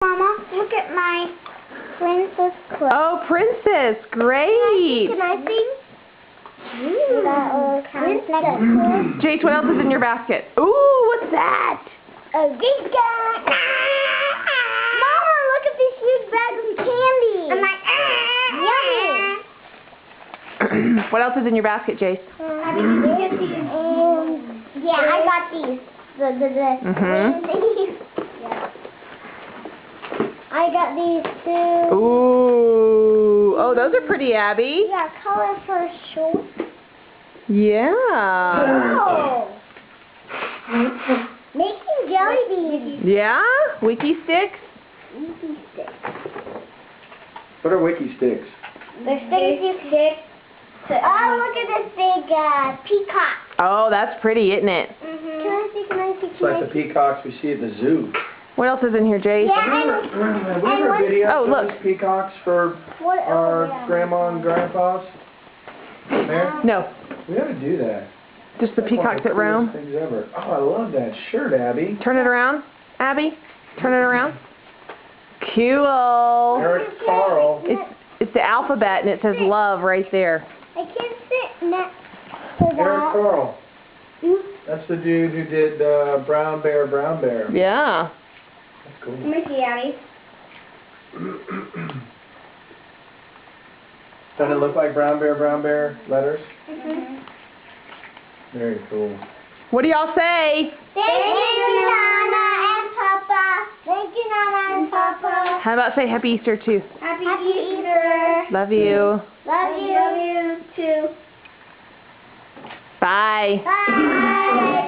Mama, look at my princess clothes. Oh, princess. Great. Can I sing? Ooh, that little princess. Jace, what else is in your basket? Ooh, what's that? A big guy. Mama, look at this huge bag of candy. I'm like, yummy. What else is in your basket, Jace? Yeah, I got these. These. Yeah. I got these too. Ooh. Oh, those are pretty, Abby. Yeah, color for sure. Yeah. Oh. Making jelly beans. Yeah? Wiki sticks? Easy sticks. What are wiki sticks? They're sticky sticks. Oh, look at this big peacock. Oh, that's pretty, isn't it? Can I see? It's like the peacocks we see at the zoo. What else is in here, Jace? Yeah. Have we ever videoed Oh, look. those peacocks for What our else? grandma and grandpas? There? No, We ought to do that. just the That's one of peacocks that coolest roam. things ever. Oh, I love that shirt, Abby. Turn it around, Abby. Turn it around. Cool. Eric Carl. It's the alphabet and it says love right there. I can't sit next to that. Eric Carl. That's the dude who did Brown Bear, Brown Bear. Yeah. That's cool. Let me see, Abby. Doesn't it look like Brown Bear letters? Very cool. What do y'all say? Thank you, Nana and Papa. Thank you, Nana and Papa. How about say Happy Easter too? Happy Easter. Love you. Love you too. Bye. Bye.